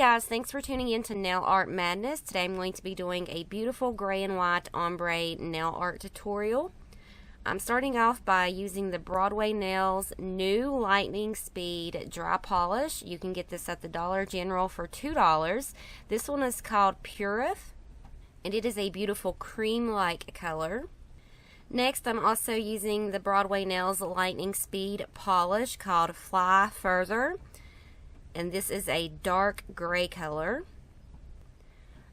guys, thanks for tuning in to Nail Art Madness. Today I'm going to be doing a beautiful gray and white ombre nail art tutorial. I'm starting off by using the Broadway Nails new lightning speed dry polish. You can get this at the Dollar General for $2. This one is called Purif, and it is a beautiful cream-like color. Next, I'm also using the Broadway Nails lightning speed polish called Fly Further, and this is a dark gray color.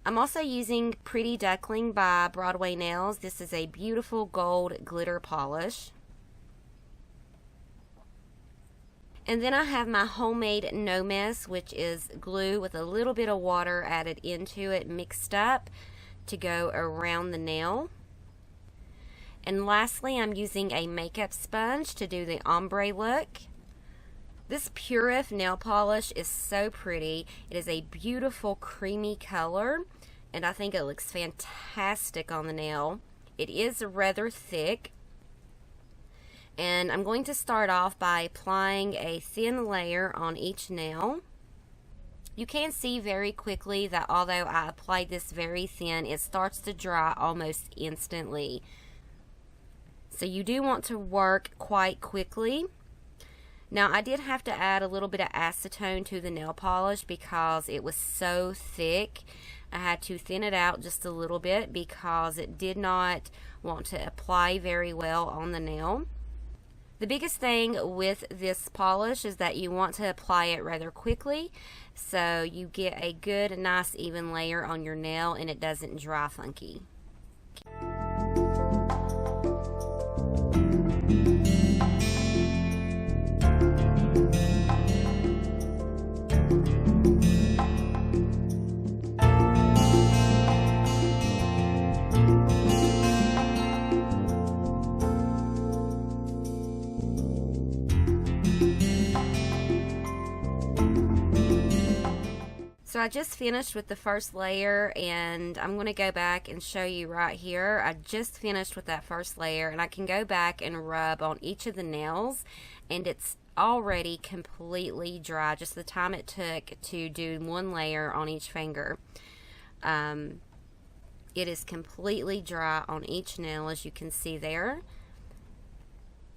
I'm also using Pretty Duckling by Broadway Nails. This is a beautiful gold glitter polish. And then I have my homemade No Mess, which is glue with a little bit of water added into it, mixed up to go around the nail. And lastly, I'm using a makeup sponge to do the ombre look. This Purif nail polish is so pretty. It is a beautiful creamy color, and I think it looks fantastic on the nail. It is rather thick, and I'm going to start off by applying a thin layer on each nail. You can see very quickly that although I applied this very thin, it starts to dry almost instantly. So you do want to work quite quickly. Now, I did have to add a little bit of acetone to the nail polish because it was so thick. I had to thin it out just a little bit because it did not want to apply very well on the nail. The biggest thing with this polish is that you want to apply it rather quickly so you get a good, nice, even layer on your nail and it doesn't dry funky. So I just finished with the first layer, and I'm going to go back and show you right here. I just finished with that first layer, and I can go back and rub on each of the nails, and it's already completely dry, just the time it took to do one layer on each finger. It is completely dry on each nail, as you can see there.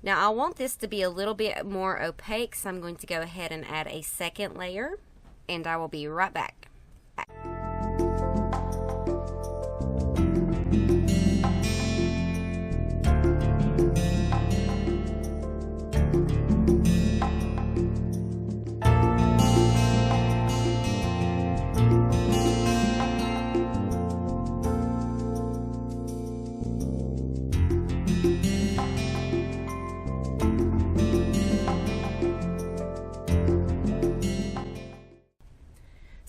Now I want this to be a little bit more opaque, so I'm going to go ahead and add a second layer, and I will be right back.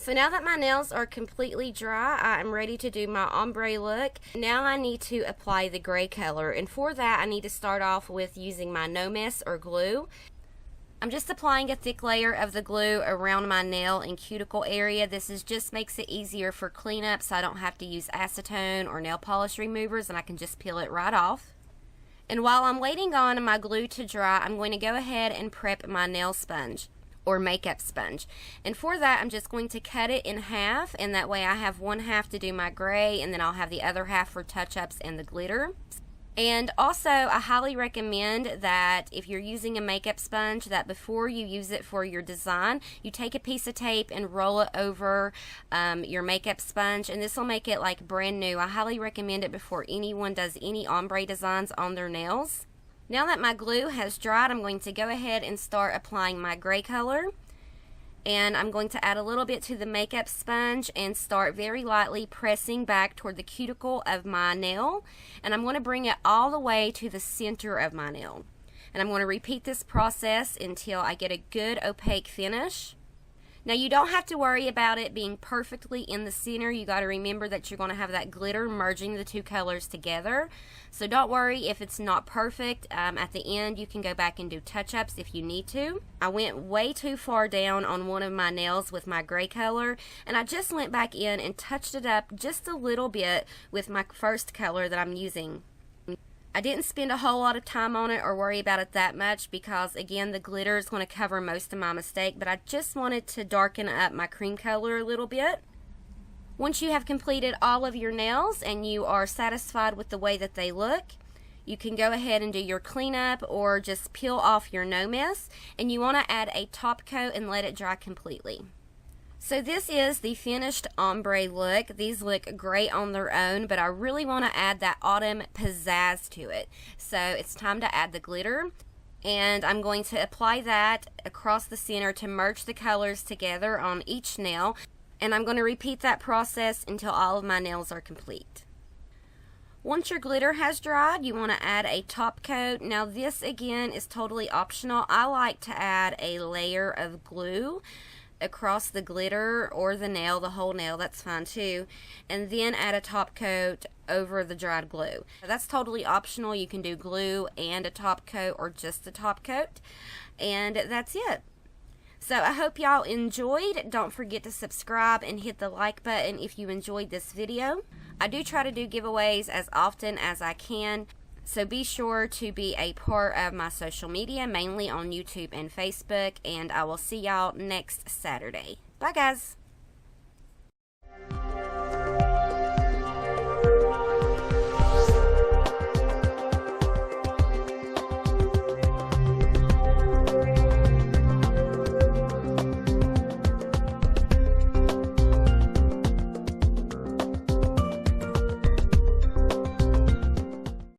So now that my nails are completely dry, I'm ready to do my ombre look. Now I need to apply the gray color, and for that I need to start off with using my No Mess or glue. I'm just applying a thick layer of the glue around my nail and cuticle area. This just makes it easier for cleanup, so I don't have to use acetone or nail polish removers, and I can just peel it right off. And while I'm waiting on my glue to dry, I'm going to go ahead and prep my nail sponge or makeup sponge, and for that I'm just going to cut it in half, and that way I have one half to do my gray, and then I'll have the other half for touch-ups and the glitter. And also, I highly recommend that if you're using a makeup sponge, that before you use it for your design, you take a piece of tape and roll it over your makeup sponge, and this will make it like brand new. I highly recommend it before anyone does any ombre designs on their nails. Now that my glue has dried, I'm going to go ahead and start applying my gray color. And I'm going to add a little bit to the makeup sponge and start very lightly pressing back toward the cuticle of my nail. And I'm going to bring it all the way to the center of my nail. And I'm going to repeat this process until I get a good opaque finish. Now you don't have to worry about it being perfectly in the center. You got to remember that you're going to have that glitter merging the two colors together. So don't worry if it's not perfect. At the end you can go back and do touch-ups if you need to. I went way too far down on one of my nails with my gray color, and I just went back in and touched it up just a little bit with my first color that I'm using. I didn't spend a whole lot of time on it or worry about it that much because, again, the glitter is going to cover most of my mistake, but I just wanted to darken up my cream color a little bit. Once you have completed all of your nails and you are satisfied with the way that they look, you can go ahead and do your cleanup or just peel off your no mess, and you want to add a top coat and let it dry completely. So this is the finished ombre look. These look great on their own, but I really want to add that autumn pizzazz to it. So it's time to add the glitter, and I'm going to apply that across the center to merge the colors together on each nail, and I'm going to repeat that process until all of my nails are complete. Once your glitter has dried, you want to add a top coat. Now this again is totally optional. I like to add a layer of glue across the glitter or the nail, the whole nail, that's fine too, and then add a top coat over the dried glue. That's totally optional. You can do glue and a top coat or just a top coat, and that's it. So I hope y'all enjoyed. Don't forget to subscribe and hit the like button if you enjoyed this video. I do try to do giveaways as often as I can, so be sure to be a part of my social media, mainly on YouTube and Facebook, and I will see y'all next Saturday. Bye guys!